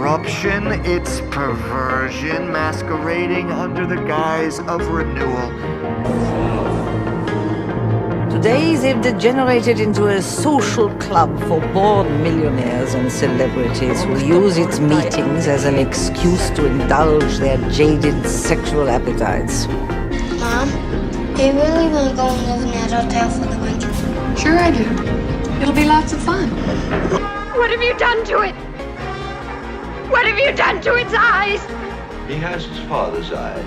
corruption, it's perversion masquerading under the guise of renewal. Today they've degenerated into a social club for bored millionaires and celebrities who use its meetings as an excuse to indulge their jaded sexual appetites. Mom, do you really want to go and live in that hotel for the winter? Sure I do. It'll be lots of fun. What have you done to it? What have you done to its eyes? He has his father's eyes.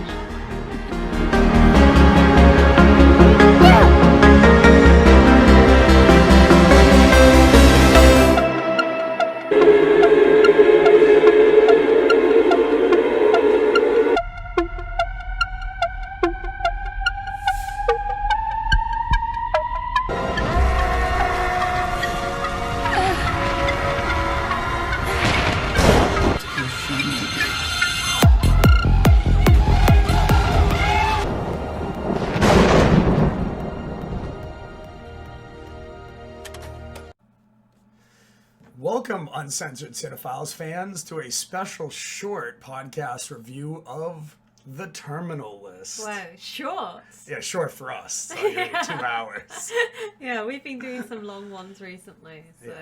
Welcome, Uncensored Cinefiles fans, to a special short podcast review of The Terminal List. Wow, short. Yeah, short for us. So 2 hours. Yeah, we've been doing some long ones recently. So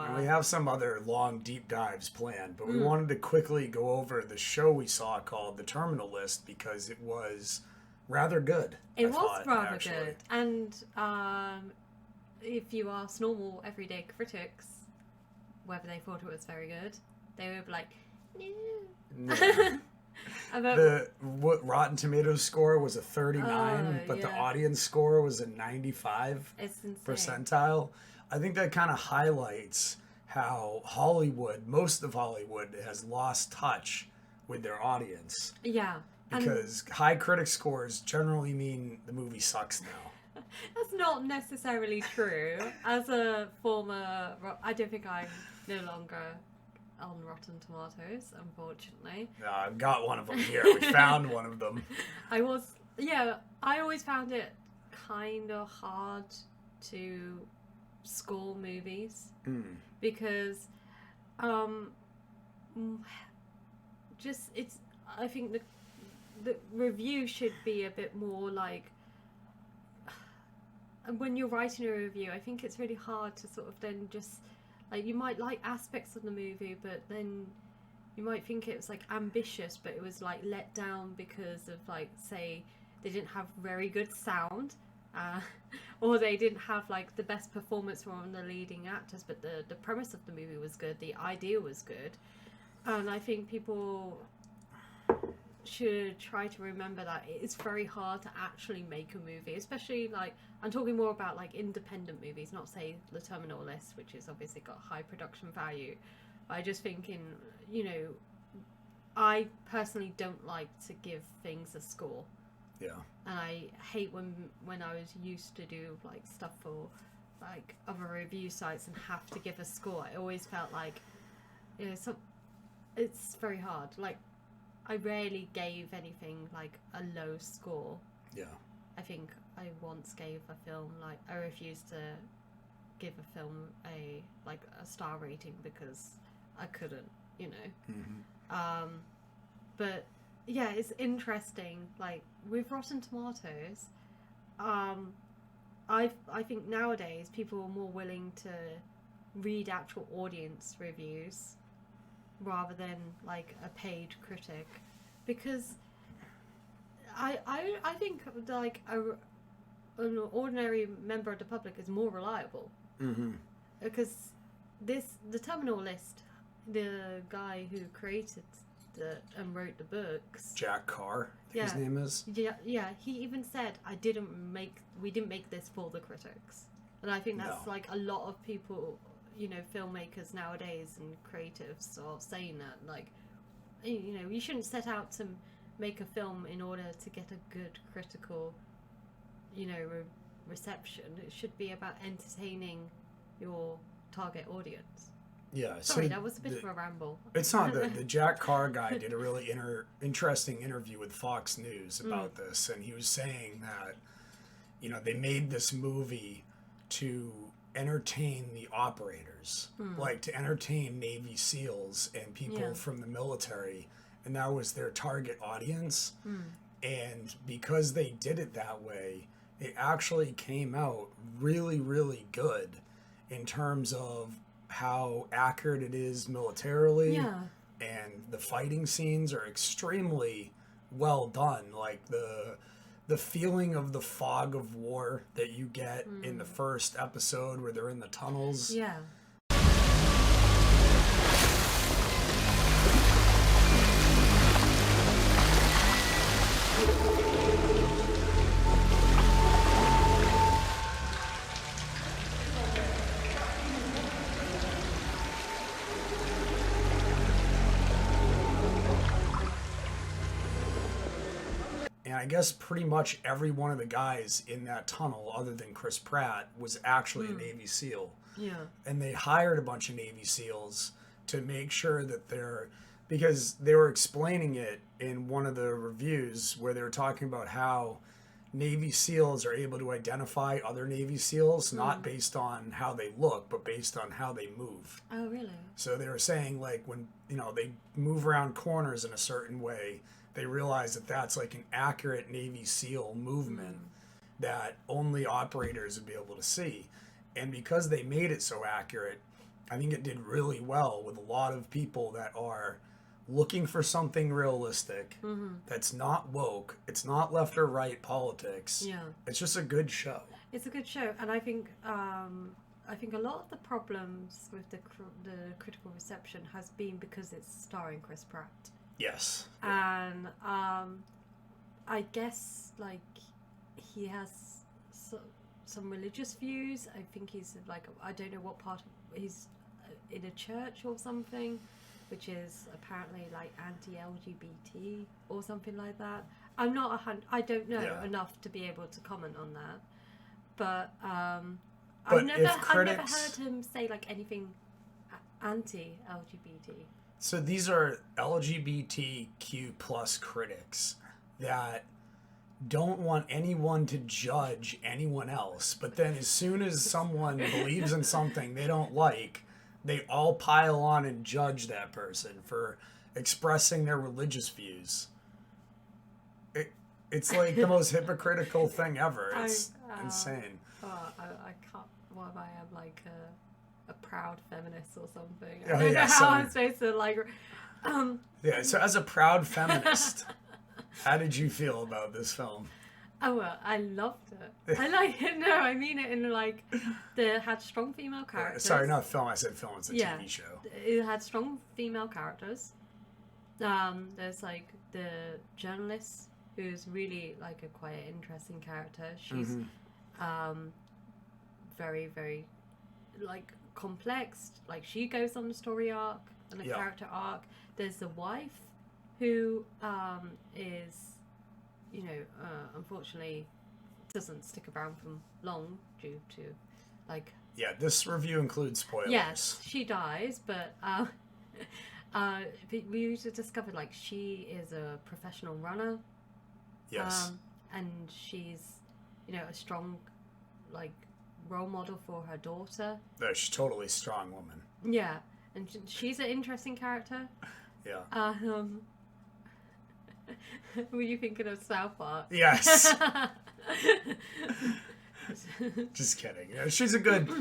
And we have some other long deep dives planned, but we wanted to quickly go over the show we saw called The Terminal List because it was rather good. It I was thought, rather actually. good. And if you ask normal everyday critics whether they thought it was very good, they would be like, no. The Rotten Tomatoes score was a 39, but the yeah. audience score was a 95 It's insane. percentile. I think that kind of highlights how Hollywood, most of Hollywood, has lost touch with their audience. Yeah. Because high critic scores generally mean the movie sucks now. That's not necessarily true. As a former, I don't think I'm no longer on Rotten Tomatoes, unfortunately. I've got one of them here. We found one of them. I always found it kind of hard to score movies because I think the review should be a bit more like, when you're writing a review, I think it's really hard to sort of then just, like, you might like aspects of the movie, but then you might think it was like ambitious, but it was like let down because of, like, say they didn't have very good sound, or they didn't have like the best performance from the leading actors, but the premise of the movie was good, the idea was good. And I think people should try to remember that it's very hard to actually make a movie, especially, like, I'm talking more about like independent movies, not say The Terminal List, which has obviously got high production value. But I just think I personally don't like to give things a score. Yeah. And I hate when I was used to do like stuff for like other review sites and have to give a score. I always felt like, it's very hard. Like, I rarely gave anything like a low score. Yeah. I think I once gave a film, like, I refused to give a film a star rating because I couldn't, but yeah, it's interesting, like, with Rotten Tomatoes, I think nowadays people are more willing to read actual audience reviews rather than like a paid critic, because I think like an ordinary member of the public is more reliable, because the Terminal List, the guy who created and wrote the books, Jack Carr, I think his name is. Yeah, he even said, we didn't make this for the critics. And I think that's like a lot of people, filmmakers nowadays and creatives are saying that, like, you shouldn't set out to make a film in order to get a good critical, reception. It should be about entertaining your target audience. Yeah. Sorry, that was a bit of a ramble. It's not the Jack Carr guy did a really interesting interview with Fox News about this, and he was saying that, they made this movie to entertain the operators, like to entertain Navy SEALs and people from the military, and that was their target audience. And because they did it that way, it actually came out really, really good in terms of how accurate it is militarily. Yeah. And the fighting scenes are extremely well done. Like the feeling of the fog of war that you get in the first episode where they're in the tunnels. Yeah. And I guess pretty much every one of the guys in that tunnel, other than Chris Pratt, was actually a Navy SEAL. Yeah. And they hired a bunch of Navy SEALs to make sure that because they were explaining it in one of the reviews where they were talking about how Navy SEALs are able to identify other Navy SEALs, not based on how they look, but based on how they move. Oh, really? So they were saying, like, when, they move around corners in a certain way, they realize that that's like an accurate Navy SEAL movement that only operators would be able to see. And because they made it so accurate, I think it did really well with a lot of people that are looking for something realistic, that's not woke, it's not left or right politics. Yeah. It's just a good show. It's a good show, and I think a lot of the problems with the critical reception has been because it's starring Chris Pratt. Yes. And I guess like he has some religious views. I think he's like, I don't know what part he's in a church or something, which is apparently like anti-LGBT or something like that. I'm not I don't know enough to be able to comment on that, but I've never heard him say like anything anti-LGBT. So these are LGBTQ plus critics that don't want anyone to judge anyone else. But then as soon as someone believes in something they don't like, they all pile on and judge that person for expressing their religious views. It's like the most hypocritical thing ever. It's insane. I can't. What if I am like a proud feminist or something? Oh, I don't know how I'm supposed to like. Yeah. So as a proud feminist, how did you feel about this film? Oh well, I loved it. I like it. No, I mean it in like it had strong female characters. Sorry, not film. I said film. It's a TV show. It had strong female characters. There's like the journalist who's really like a quite interesting character. She's very, very like complex. Like she goes on the story arc and the character arc. There's the wife who is, unfortunately doesn't stick around for long due to like. Yeah, this review includes spoilers. Yes, she dies, but we discovered like she is a professional runner. Yes. And she's, a strong, like, role model for her daughter. No, she's totally a strong woman. Yeah, and she's an interesting character. Yeah. Were you thinking of South Park? Yes. Just kidding.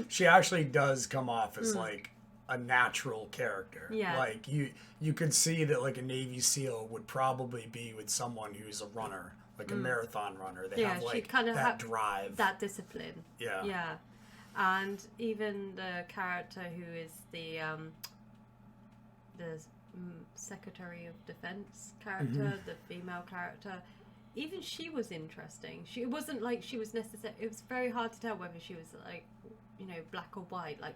She actually does come off as like a natural character. Yeah. Like you could see that like a Navy SEAL would probably be with someone who's a runner, like a marathon runner. They have like that drive, that discipline. Yeah. Yeah. And even the character who is the Secretary of Defense character, the female character, even she was interesting. It wasn't like she was necessary. It was very hard to tell whether she was like, black or white, like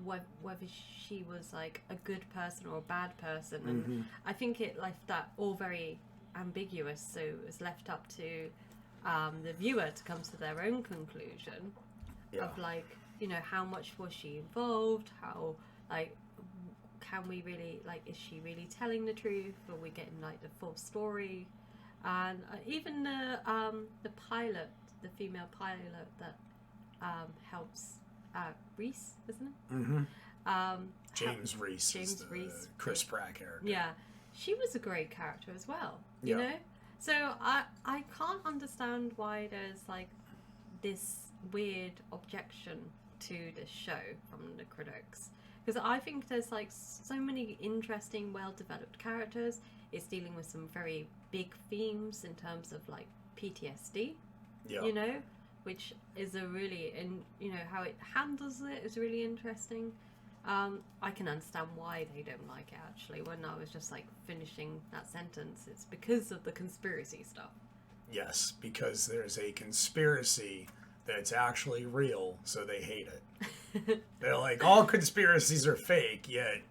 whether she was like a good person or a bad person. And I think it left that all very ambiguous, so it was left up to the viewer to come to their own conclusion of like, how much was she involved, how like can we really like, is she really telling the truth, or are we getting like the full story? And even the pilot, the female pilot that helps Reese, isn't it? Mm-hmm. James Reese. James is the Reese. Chris Pratt character. Yeah, she was a great character as well. You Yeah. know, so I can't understand why there's like this weird objection to this show from the critics, because I think there's like so many interesting, well-developed characters. It's dealing with some very big themes in terms of like PTSD. Yeah. You know, which is a really, and you know how it handles it is really interesting. I can understand why they don't like it, actually. When I was just like finishing that sentence, it's because of the conspiracy stuff. Yes, because there's a conspiracy that's actually real, so they hate it. They're like, all conspiracies are fake, yet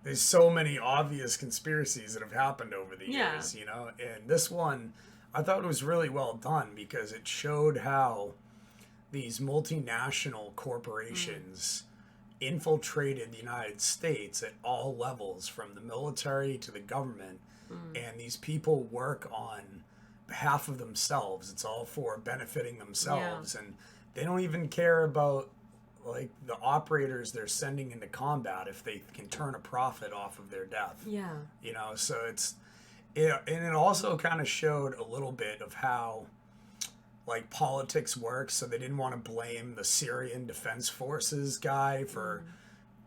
there's so many obvious conspiracies that have happened over the years, you know? And this one, I thought it was really well done because it showed how these multinational corporations infiltrated the United States at all levels, from the military to the government, and these people work on behalf of themselves. It's all for benefiting themselves, and they don't even care about like the operators they're sending into combat if they can turn a profit off of their death. Yeah. You know, so and it also kind of showed a little bit of how like politics works. So they didn't want to blame the Syrian Defense Forces guy for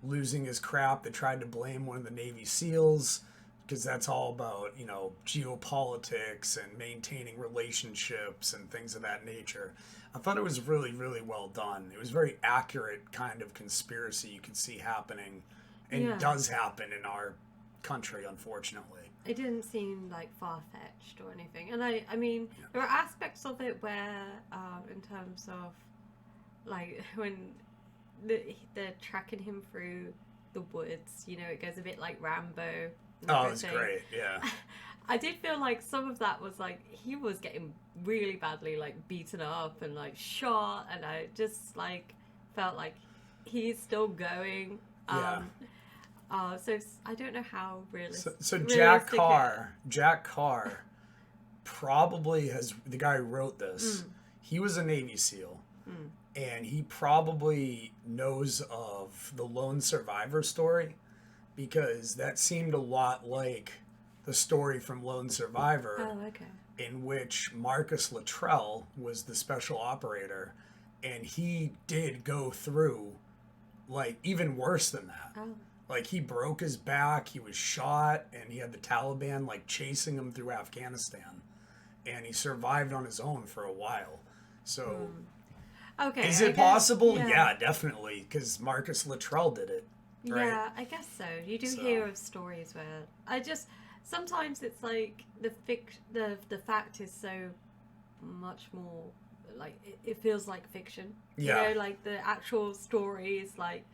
losing his crap. They tried to blame one of the Navy SEALs because that's all about, you know, geopolitics and maintaining relationships and things of that nature. I thought it was really, really well done. It was very accurate kind of conspiracy you could see happening, and does happen in our country, unfortunately. It didn't seem like far-fetched or anything. And I mean, there are aspects of it where, in terms of, like, when they're tracking him through the woods, you know, it goes a bit like Rambo. Oh, it's great, yeah. I did feel like some of that was like, he was getting really badly, like, beaten up and, like, shot, and I just, like, felt like he's still going. Yeah. So I don't know how realistic. So Jack Carr probably has, the guy who wrote this, he was a Navy SEAL, and he probably knows of the lone survivor story, because that seemed a lot like the story from Lone Survivor. Oh, okay. In which Marcus Luttrell was the special operator, and he did go through like even worse than that. Oh. Like, he broke his back, he was shot, and he had the Taliban, like, chasing him through Afghanistan. And he survived on his own for a while. So, okay, is it possible? Yeah, definitely, because Marcus Luttrell did it, right? Yeah, I guess so. You do hear of stories where... sometimes it's like the fact is so much more, like, it feels like fiction. Yeah. You know, like, the actual story is, like...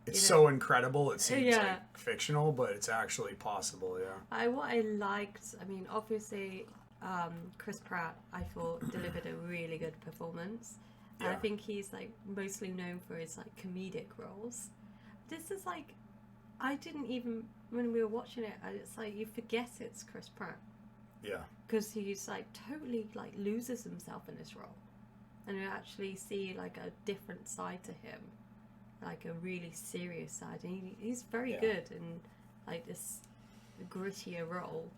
It's so incredible, it seems like fictional, but it's actually possible, yeah. What I liked, I mean, obviously, Chris Pratt, I thought, delivered a really good performance. And I think he's, like, mostly known for his, like, comedic roles. This is, like, I didn't even, when we were watching it, it's like, you forget it's Chris Pratt. Yeah. Because he's, like, totally, like, loses himself in this role. And you actually see, like, a different side to him. Like a really serious side, and he's very good in like this grittier role.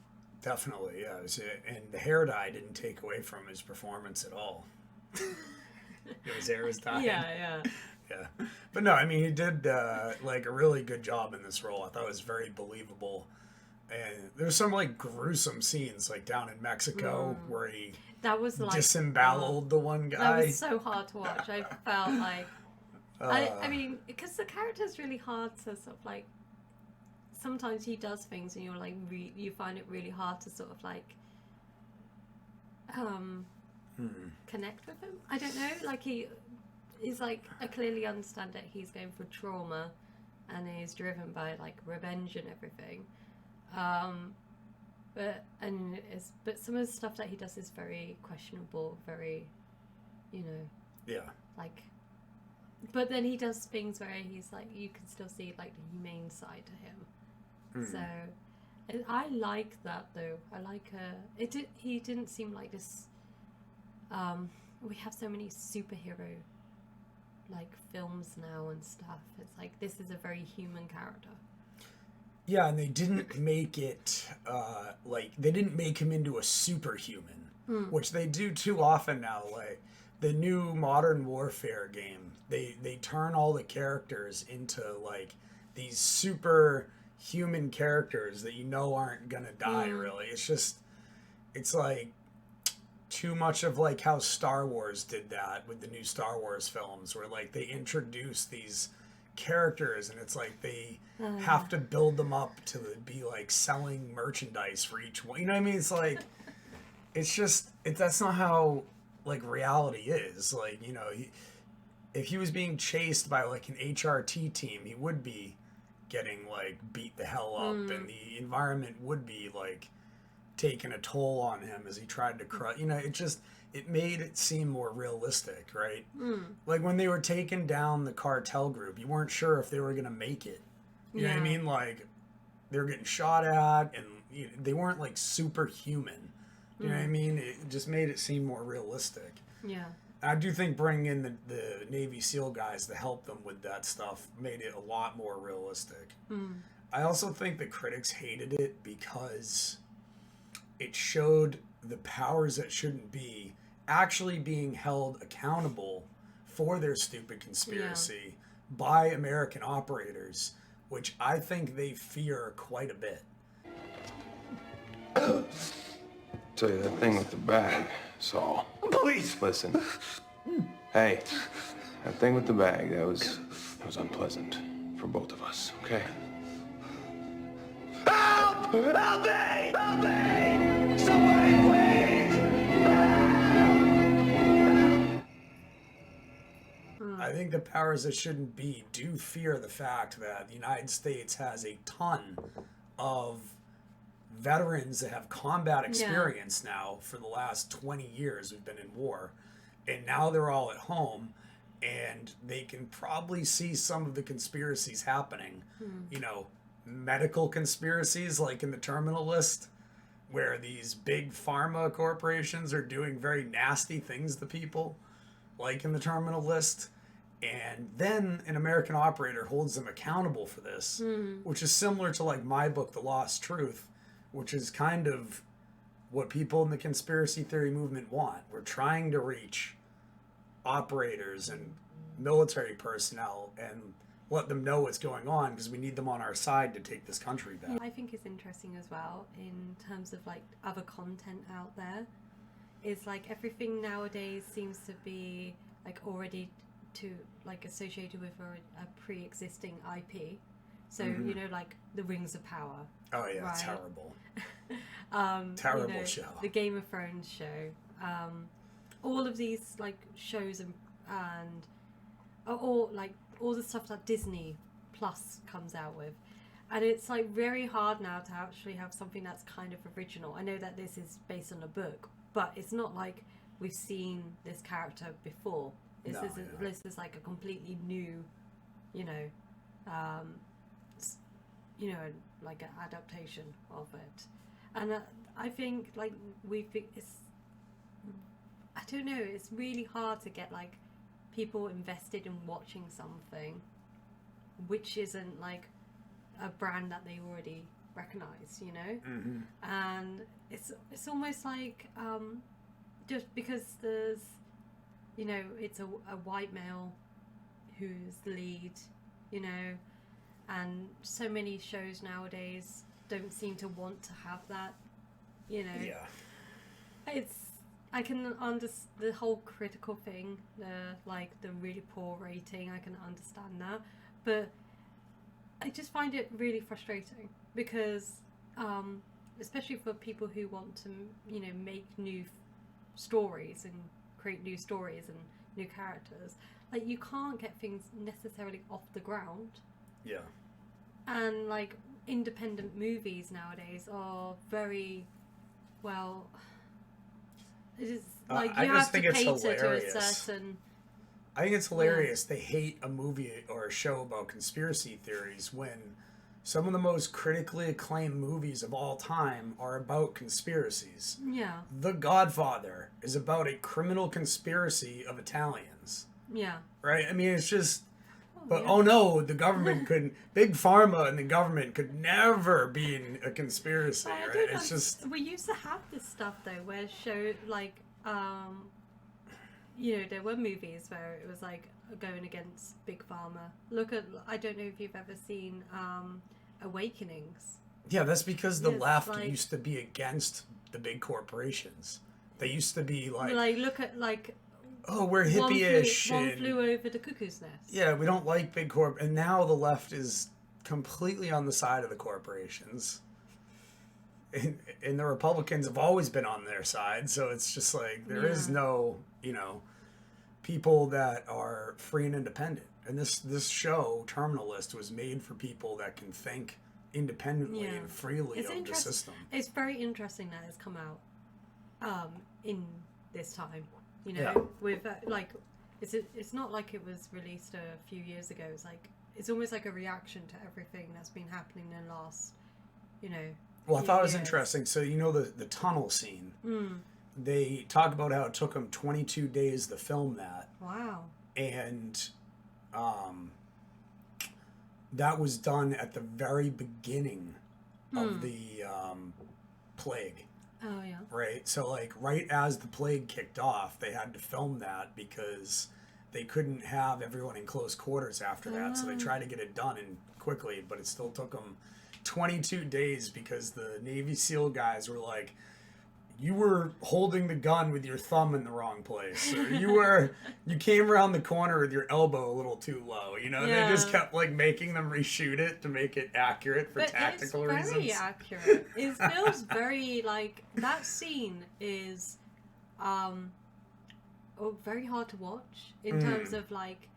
Definitely, yeah. And the hair dye didn't take away from his performance at all. His hair was dyed. Yeah. But no, I mean, he did like a really good job in this role. I thought it was very believable. And there was some like gruesome scenes, like down in Mexico, where he disemboweled the one guy. That was so hard to watch. I felt like. I mean, because the character's really hard to sort of like. Sometimes he does things, and you're like, you find it really hard to sort of like. Connect with him. I don't know. Like he's like, I clearly understand that he's going through trauma, and he's driven by like revenge and everything. But some of the stuff that he does is very questionable, very, you know. Yeah. Like. But then he does things where he's like, you can still see like the humane side to him. So I like that though. I like he didn't seem like this. We have so many superhero like films now and stuff. It's like this is a very human character. Yeah, and they didn't make it they didn't make him into a superhuman, which they do too often now. Like the new Modern Warfare game, they turn all the characters into like these super human characters that you know aren't gonna die. Really, it's like too much of like how Star Wars did that with the new Star Wars films, where like they introduce these characters and it's like they have to build them up to be like selling merchandise for each one. You know what I mean? It's like that's not how like reality is. Like, you know, if he was being chased by like an HRT team, he would be getting like beat the hell up, and the environment would be like taking a toll on him as he tried to crush. You know, it made it seem more realistic, right? Like when they were taking down the cartel group, you weren't sure if they were gonna make it. You know what I mean? Like they were getting shot at, and they weren't like superhuman. You know what I mean? It just made it seem more realistic. Yeah. I do think bringing in the Navy SEAL guys to help them with that stuff made it a lot more realistic. I also think the critics hated it because it showed the powers that shouldn't be actually being held accountable for their stupid conspiracy by American operators, which I think they fear quite a bit. Tell you that thing with the bag, Saul. Please. Listen. Hey, that thing with the bag, that was unpleasant for both of us, okay? Help! Help me! Help me! Somebody, please! I think the powers that shouldn't be do fear the fact that the United States has a ton of veterans that have combat experience now for the last 20 years. We've been in war, and now they're all at home, and they can probably see some of the conspiracies happening. You know, medical conspiracies like in the Terminal List, where these big pharma corporations are doing very nasty things to people, like in the Terminal List. And then an American operator holds them accountable for this, which is similar to like my book, The Lost Truth, which is kind of what people in the conspiracy theory movement want. We're trying to reach operators and military personnel and let them know what's going on, because we need them on our side to take this country back. I think it's interesting as well in terms of like other content out there. It's like everything nowadays seems to be like already to like associated with a pre-existing IP. So you know, like the Rings of Power. Oh yeah, right? Terrible. Terrible you know, show. The Game of Thrones show. All of these like shows and or like all the stuff that Disney Plus comes out with, and it's like very hard now to actually have something that's kind of original. I know that this is based on a book, but it's not like we've seen this character before. This is like a completely new, you know, like an adaptation of it. And I think like I don't know, it's really hard to get like people invested in watching something which isn't like a brand that they already recognize, you know. And it's almost like just because there's, you know, it's a white male who's the lead, you know, and so many shows nowadays don't seem to want to have that, you know. Yeah. I can understand the whole critical thing, the really poor rating, I can understand that, but I just find it really frustrating because, especially for people who want to, you know, make new stories and create new stories and new characters, like you can't get things necessarily off the ground. Yeah. And like independent movies nowadays are very well. It is like you have to cater to a certain. I think it's hilarious. They hate a movie or a show about conspiracy theories when some of the most critically acclaimed movies of all time are about conspiracies. Yeah. The Godfather is about a criminal conspiracy of Italians. Yeah. Right? I mean, it's just... But, oh no, the government couldn't... Big Pharma and the government could never be in a conspiracy, right? It's just... We used to have this stuff, though, where show, like, you know, there were movies where it was, like, going against Big Pharma. Look at... I don't know if you've ever seen Awakenings. Yeah, that's because the left used to be against the big corporations. They used to be like... Like, look at, like... Oh, we're hippie-ish. One flew over the cuckoo's nest. Yeah, we don't like big corp... And now the left is completely on the side of the corporations. And the Republicans have always been on their side, so it's just like, there is no, you know, people that are free and independent. And this show, Terminal List, was made for people that can think independently and freely of the system. It's very interesting that it's come out in this time. You know, with like, it's not like it was released a few years ago. It's like, it's almost like a reaction to everything that's been happening in the last, you know. Well, I thought it was interesting. So, you know, the tunnel scene. They talk about how it took them 22 days to film that. Wow. And that was done at the very beginning of the plague. Oh, yeah. Right? So, like, right as the plague kicked off, they had to film that because they couldn't have everyone in close quarters after that. So they tried to get it done quickly, but it still took them 22 days because the Navy SEAL guys were like, you were holding the gun with your thumb in the wrong place, or you came around the corner with your elbow a little too low, you know. They just kept like making them reshoot it to make it accurate for tactical reasons. It's very accurate. It feels very like that scene is very hard to watch in terms of like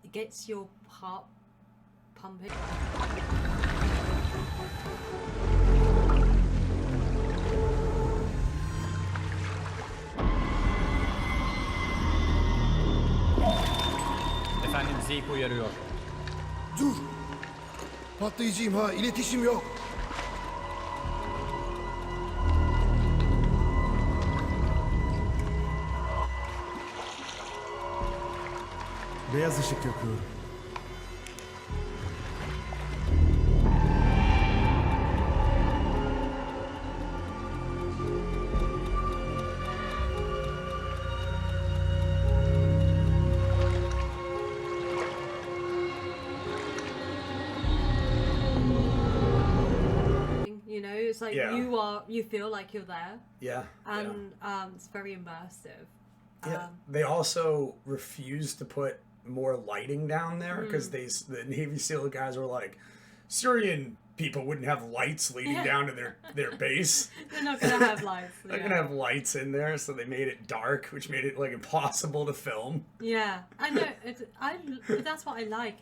it gets your heart pumping. Efendim, Zeke uyarıyor. Dur! Patlayıcıyım ha, iletişim yok. Beyaz ışık yakıyorum. It's like you feel like you're there. Yeah. And it's very immersive. Yeah. They also refused to put more lighting down there because the Navy SEAL guys were like, Syrian people wouldn't have lights leading down to their base. They're not gonna have lights. They're gonna have lights in there, so they made it dark, which made it like impossible to film. Yeah, I know. That's what I like.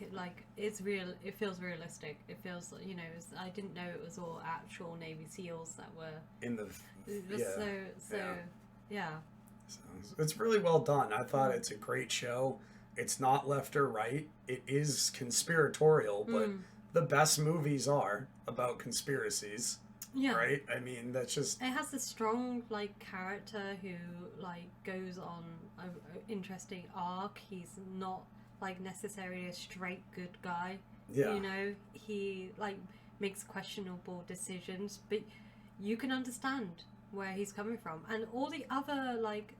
It's real. It feels realistic. It feels, you know. I didn't know it was all actual Navy SEAls that were in the. Yeah. So it's really well done. I thought it's a great show. It's not left or right. It is conspiratorial, but the best movies are about conspiracies. Yeah. Right? I mean, that's just... It has a strong, like, character who, like, goes on an interesting arc. He's not, like, necessarily a straight good guy. Yeah. You know? He, like, makes questionable decisions, but you can understand where he's coming from. And all the other, like,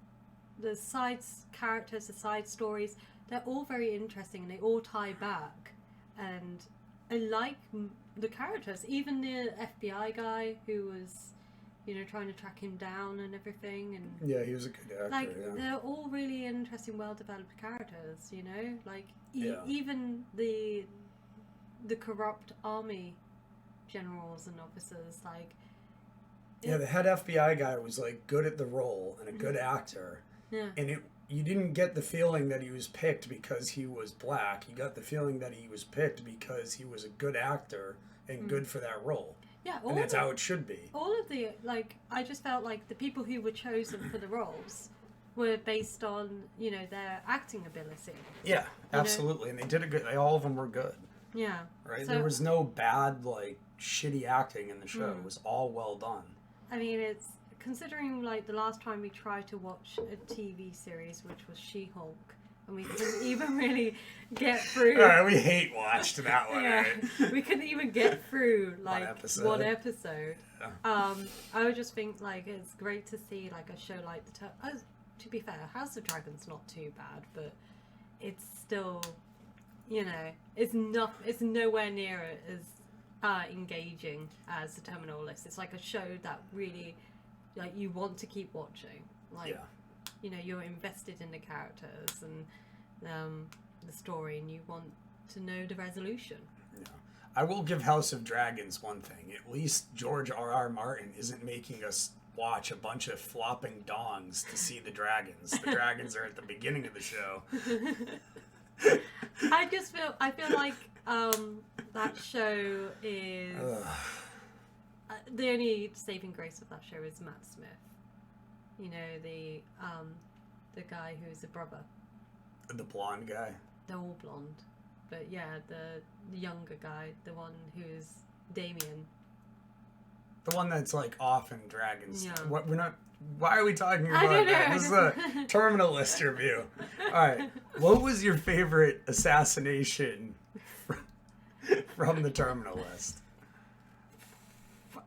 the side characters, the side stories, they're all very interesting and they all tie back. And I like the characters, even the FBI guy who was, you know, trying to track him down and everything. And yeah, he was a good actor. Like, they're all really interesting, well-developed characters, you know? Like, even the corrupt army generals and officers, like... Yeah, the head FBI guy was, like, good at the role and a good actor. Yeah. And you didn't get the feeling that he was picked because he was black. You got the feeling that he was picked because he was a good actor and good for that role. Yeah, and that's how it should be. All of the, like, I just felt like the people who were chosen for the roles were based on, you know, their acting ability. Yeah, absolutely. And they did a good, all of them were good. Yeah. Right? So, there was no bad, like, shitty acting in the show. It was all well done. I mean, it's, considering, like, the last time we tried to watch a TV series, which was She-Hulk, and we couldn't even really get through. All right, we hate watched that one. Yeah, Right? we couldn't even get through like one episode. Yeah. I would just think like it's great to see like a show like to be fair, House of Dragon's not too bad, but it's still, you know, it's nowhere near as engaging as the Terminal List. It's like a show that really, like, you want to keep watching. Like, you know, you're invested in the characters and the story, and you want to know the resolution. Yeah. I will give House of Dragons one thing. At least George R.R. Martin isn't making us watch a bunch of flopping dongs to see the dragons. The dragons are at the beginning of the show. I feel like that show is the only saving grace of that show is Matt Smith. You know, the guy who's the brother. The blonde guy. They're all blonde, but yeah, the younger guy, the one who's Damien. The one that's like off in Dragons. Yeah. What we're not. Why are we talking I about don't that? know. This is a Terminal List review. All right, what was your favorite assassination from the Terminal List?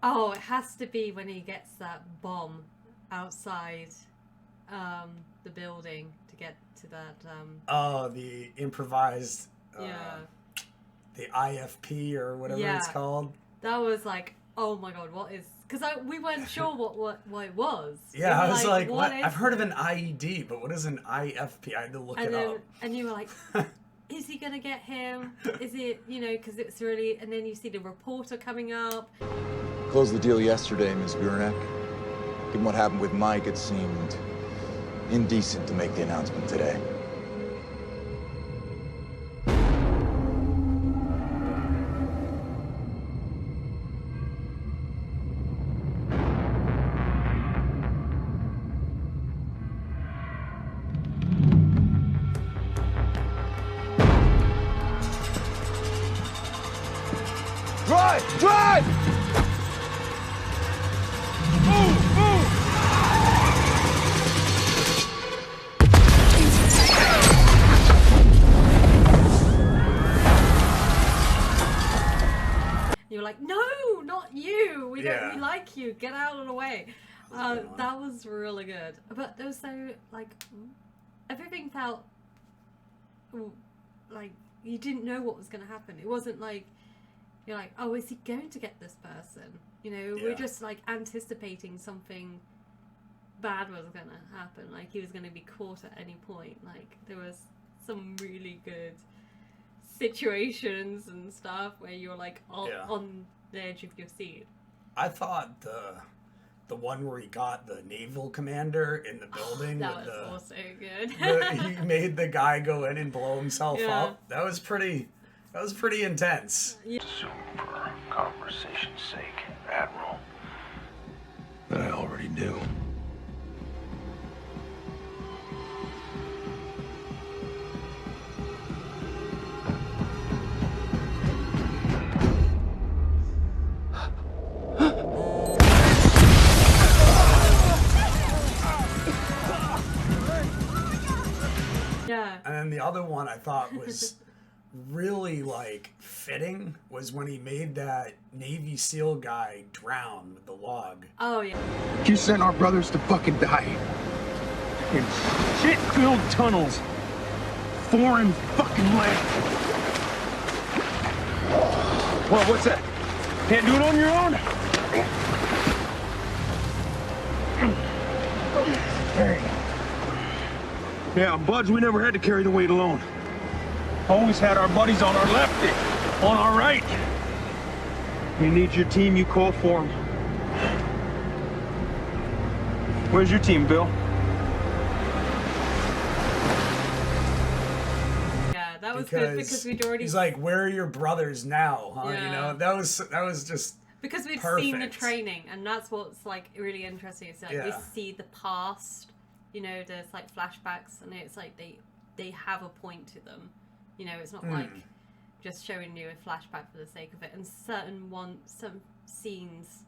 Oh, it has to be when he gets that bomb outside the building to get to that. Oh, the improvised. Yeah. The IFP or whatever it's called. That was like, oh my god, what is? Because we weren't sure what it was. Yeah, we I was like, what? is I've heard of an IED, but what is an IFP? I had to look it up. And you were like, is he gonna get him? Is it, you know, because it's really, and then you see the reporter coming up. Closed the deal yesterday, Ms. Buranek. Given what happened with Mike, it seemed indecent to make the announcement today. Drive! Drive! Move! Move! You're like, no, not you. We don't. We like you. Get out of the way. That was really good. But also, like, everything felt like you didn't know what was going to happen. It wasn't like you're like, oh, is he going to get this person? You know, we're just like anticipating something bad was going to happen. Like he was going to be caught at any point. Like there was some really good situations and stuff where you're like on the edge of your seat. I thought the one where he got the naval commander in the building. That was also good. He made the guy go in and blow himself up. That was pretty intense. Assume for conversation's sake, Admiral, that I already do. Yeah. And then the other one I thought was really like fitting was when he made that Navy SEAL guy drown with the log. Oh yeah. You sent our brothers to fucking die. In shit-filled tunnels. Foreign fucking land. Well, what's that? Can't do it on your own? Yeah, Buds, we never had to carry the weight alone. Always had our buddies on our left, on our right. You need your team, you call for them. Where's your team, Bill? Yeah, that was good because we'd already. He's like, "Where are your brothers now?" Huh? Yeah. You know, that was just because we'd perfect. seen the training, and that's what's like really interesting. It's like we see the past. You know, there's like flashbacks, and it's like they have a point to them. You know, it's not like just showing you a flashback for the sake of it. And some scenes,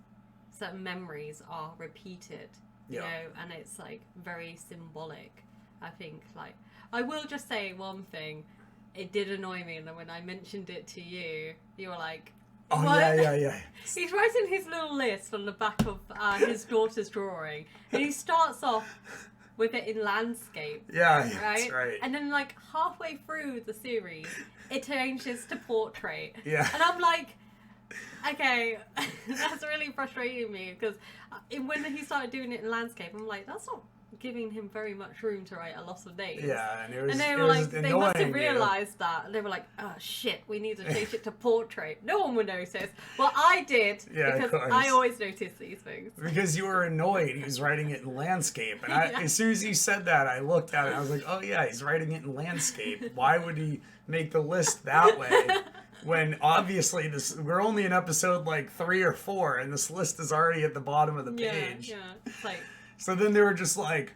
certain memories are repeated. You know, and it's like very symbolic. I think, like, I will just say one thing. It did annoy me, and then when I mentioned it to you, you were like, oh, what? yeah. He's writing his little list on the back of his daughter's drawing, and he starts off with it in landscape. Yeah, right? that's right. And then, like, halfway through the series, it changes to portrait. Yeah. And I'm like, okay, that's really frustrating me, because when he started doing it in landscape, I'm like, that's not giving him very much room to write a lot of names. Yeah, and it was. And they it were was like, they annoying, must have realised that. And they were like, oh shit, we need to change it to portrait. No one would notice. Well, I did, Yeah, because of course. I always notice these things. Because you were annoyed. He was writing it in landscape. And as soon as you said that, I looked at it and I was like, oh yeah, he's writing it in landscape. Why would he make the list that way? When obviously we're only in episode like 3 or 4 and this list is already at the bottom of the page. Yeah, it's like... So then they were just like...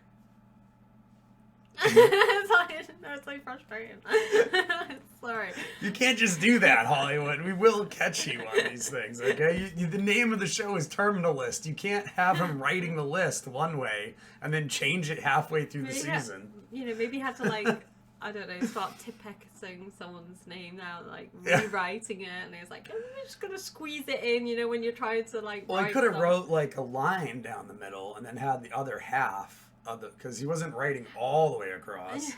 it's so frustrating. Sorry. You can't just do that, Hollywood. We will catch you on these things, okay? The name of the show is Terminal List. You can't have him writing the list one way and then change it halfway through the season. You know, maybe he had to, like, I don't know, start tipexing someone's name now, like, rewriting it, and he was like, I'm just gonna squeeze it in, you know, when you're trying to, like, Well, he could have wrote, like, a line down the middle and then had the other half of the... Because he wasn't writing all the way across.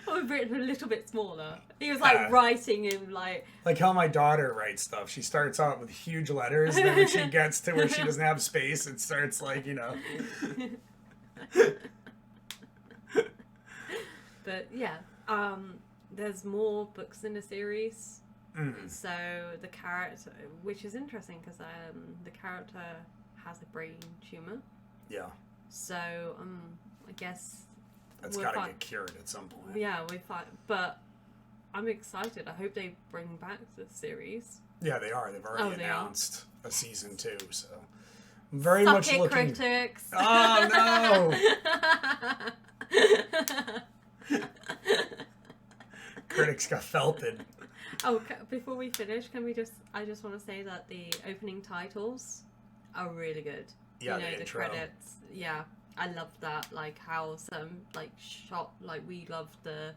Or written a little bit smaller. He was, like, writing in, like... Like how my daughter writes stuff. She starts out with huge letters, and then when she gets to where she doesn't have space, it starts, like, you know... But yeah, there's more books in the series. So the character, which is interesting because the character has a brain tumor. Yeah. So I guess that's got to get cured at some point. Yeah, but I'm excited. I hope they bring back the series. Yeah, they are. They've already announced a season 2. So I'm very Suck much it, looking. critics. Oh no! Critics got felted. Oh, before we finish, I just want to say that the opening titles are really good. Yeah, you know, the intro. credits. Yeah, I love that. Like how some we love the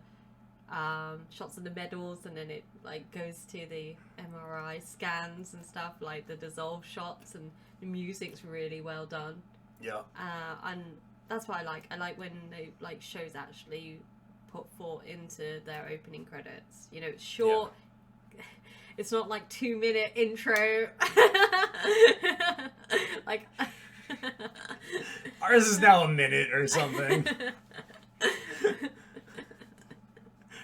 shots of the medals, and then it like goes to the MRI scans and stuff, like the dissolve shots, and the music's really well done. Yeah. And that's what I like. I like when they like shows actually put thought into their opening credits. You know, it's short. Yeah. It's not like 2-minute intro. Like ours is now a minute or something.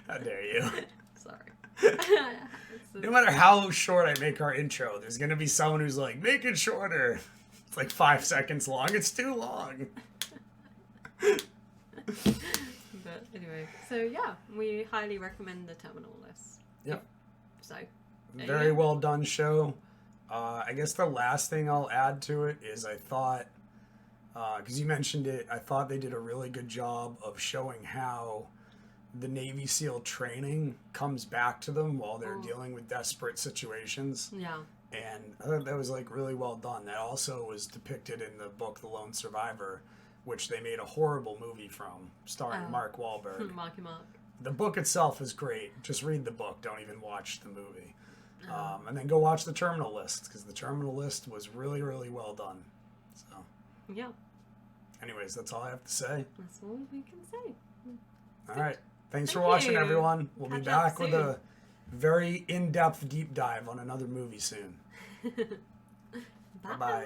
How dare you? Sorry. No matter how short I make our intro, there's gonna be someone who's like, make it shorter. It's like 5 seconds long. It's too long. But anyway, so yeah, we highly recommend the Terminal List. Yep. So. Very well done show. I guess the last thing I'll add to it is I thought, because you mentioned it, I thought they did a really good job of showing how the Navy SEAL training comes back to them while they're dealing with desperate situations. Yeah. And I thought that was like really well done. That also was depicted in the book The Lone Survivor, which they made a horrible movie from, starring Mark Wahlberg. Marky Mark. The book itself is great. Just read the book. Don't even watch the movie. And then go watch The Terminal List, because The Terminal List was really, really well done. So. Yeah. Anyways, that's all I have to say. That's all we can say. All right. Thanks for watching, everyone. We'll be back with a very in-depth deep dive on another movie soon. Bye. Bye-bye.